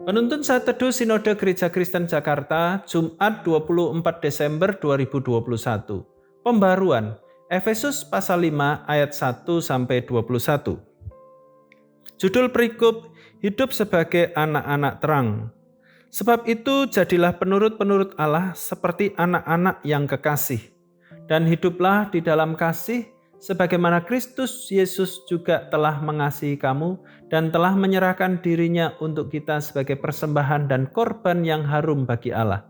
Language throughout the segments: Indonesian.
Penuntun Saat Teduh Sinode Gereja Kristen Jakarta, Jumat 24 Desember 2021. Pembaruan, Efesus pasal 5 ayat 1-21. Judul perikop, Hidup sebagai anak-anak terang. Sebab itu jadilah penurut-penurut Allah seperti anak-anak yang kekasih, dan hiduplah di dalam kasih, sebagaimana Kristus Yesus juga telah mengasihi kamu dan telah menyerahkan dirinya untuk kita sebagai persembahan dan korban yang harum bagi Allah.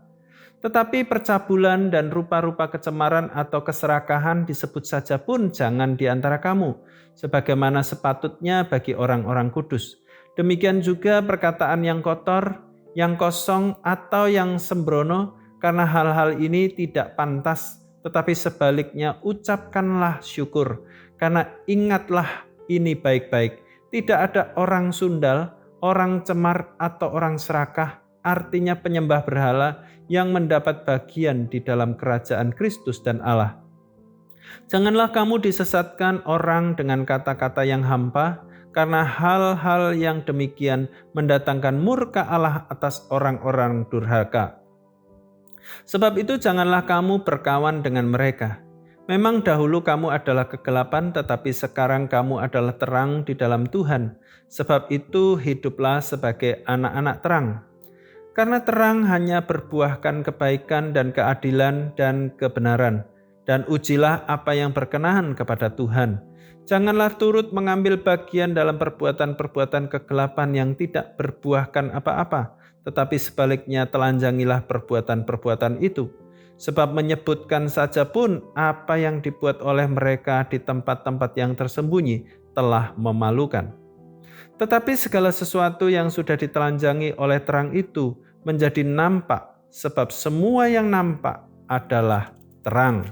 Tetapi percabulan dan rupa-rupa kecemaran atau keserakahan disebut saja pun jangan di antara kamu, sebagaimana sepatutnya bagi orang-orang kudus. Demikian juga perkataan yang kotor, yang kosong atau yang sembrono, karena hal-hal ini tidak pantas. Tetapi sebaliknya ucapkanlah syukur, karena ingatlah ini baik-baik. Tidak ada orang sundal, orang cemar atau orang serakah, artinya penyembah berhala, yang mendapat bagian di dalam kerajaan Kristus dan Allah. Janganlah kamu disesatkan orang dengan kata-kata yang hampa, karena hal-hal yang demikian mendatangkan murka Allah atas orang-orang durhaka. Sebab itu janganlah kamu berkawan dengan mereka. Memang dahulu kamu adalah kegelapan, tetapi sekarang kamu adalah terang di dalam Tuhan. Sebab itu hiduplah sebagai anak-anak terang. Karena terang hanya berbuahkan kebaikan dan keadilan dan kebenaran. Dan ujilah apa yang berkenan kepada Tuhan. Janganlah turut mengambil bagian dalam perbuatan-perbuatan kegelapan yang tidak berbuahkan apa-apa, tetapi sebaliknya telanjangilah perbuatan-perbuatan itu. Sebab menyebutkan saja pun apa yang dibuat oleh mereka di tempat-tempat yang tersembunyi telah memalukan. Tetapi segala sesuatu yang sudah ditelanjangi oleh terang itu menjadi nampak, sebab semua yang nampak adalah terang.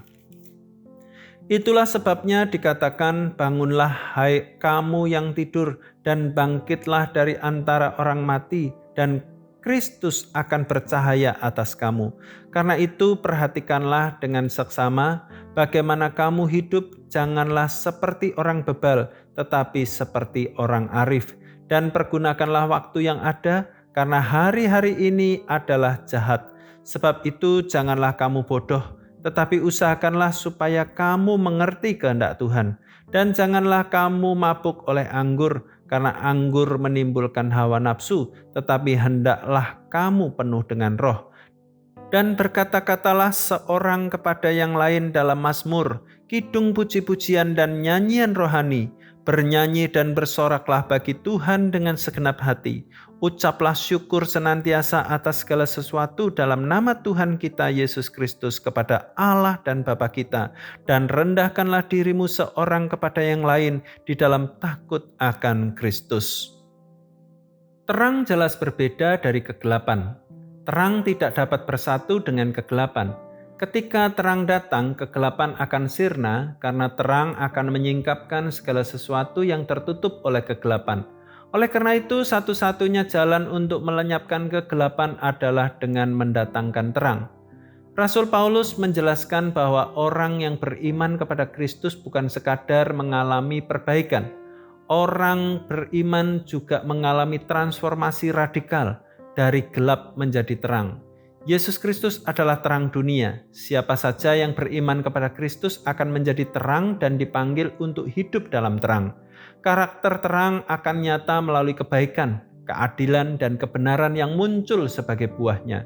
Itulah sebabnya dikatakan, bangunlah hai kamu yang tidur, dan bangkitlah dari antara orang mati, dan Kristus akan bercahaya atas kamu. Karena itu perhatikanlah dengan seksama bagaimana kamu hidup, janganlah seperti orang bebal, tetapi seperti orang arif. Dan pergunakanlah waktu yang ada, karena hari-hari ini adalah jahat. Sebab itu janganlah kamu bodoh, tetapi usahakanlah supaya kamu mengerti kehendak Tuhan. Dan janganlah kamu mabuk oleh anggur, karena anggur menimbulkan hawa nafsu, tetapi hendaklah kamu penuh dengan roh. Dan berkata-katalah seorang kepada yang lain dalam mazmur, kidung puji-pujian dan nyanyian rohani. Bernyanyi dan bersoraklah bagi Tuhan dengan segenap hati. Ucaplah syukur senantiasa atas segala sesuatu dalam nama Tuhan kita Yesus Kristus kepada Allah dan Bapa kita. Dan rendahkanlah dirimu seorang kepada yang lain di dalam takut akan Kristus. Terang jelas berbeda dari kegelapan. Terang tidak dapat bersatu dengan kegelapan. Ketika terang datang, kegelapan akan sirna, karena terang akan menyingkapkan segala sesuatu yang tertutup oleh kegelapan. Oleh karena itu, satu-satunya jalan untuk melenyapkan kegelapan adalah dengan mendatangkan terang. Rasul Paulus menjelaskan bahwa orang yang beriman kepada Kristus bukan sekadar mengalami perbaikan. Orang beriman juga mengalami transformasi radikal dari gelap menjadi terang. Yesus Kristus adalah terang dunia. Siapa saja yang beriman kepada Kristus akan menjadi terang dan dipanggil untuk hidup dalam terang. Karakter terang akan nyata melalui kebaikan, keadilan, dan kebenaran yang muncul sebagai buahnya.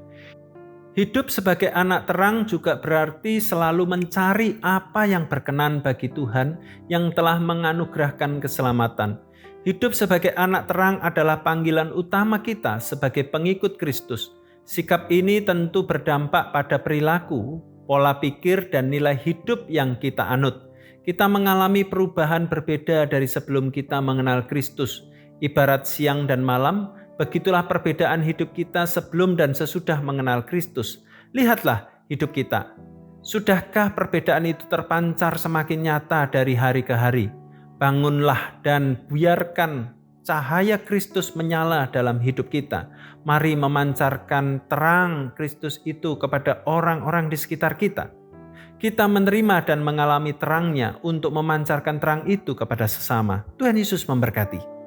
Hidup sebagai anak terang juga berarti selalu mencari apa yang berkenan bagi Tuhan yang telah menganugerahkan keselamatan. Hidup sebagai anak terang adalah panggilan utama kita sebagai pengikut Kristus. Sikap ini tentu berdampak pada perilaku, pola pikir, dan nilai hidup yang kita anut. Kita mengalami perubahan berbeda dari sebelum kita mengenal Kristus. Ibarat siang dan malam, begitulah perbedaan hidup kita sebelum dan sesudah mengenal Kristus. Lihatlah hidup kita. Sudahkah perbedaan itu terpancar semakin nyata dari hari ke hari? Bangunlah dan biarkan cahaya Kristus menyala dalam hidup kita. Mari memancarkan terang Kristus itu kepada orang-orang di sekitar kita. Kita menerima dan mengalami terangnya untuk memancarkan terang itu kepada sesama. Tuhan Yesus memberkati.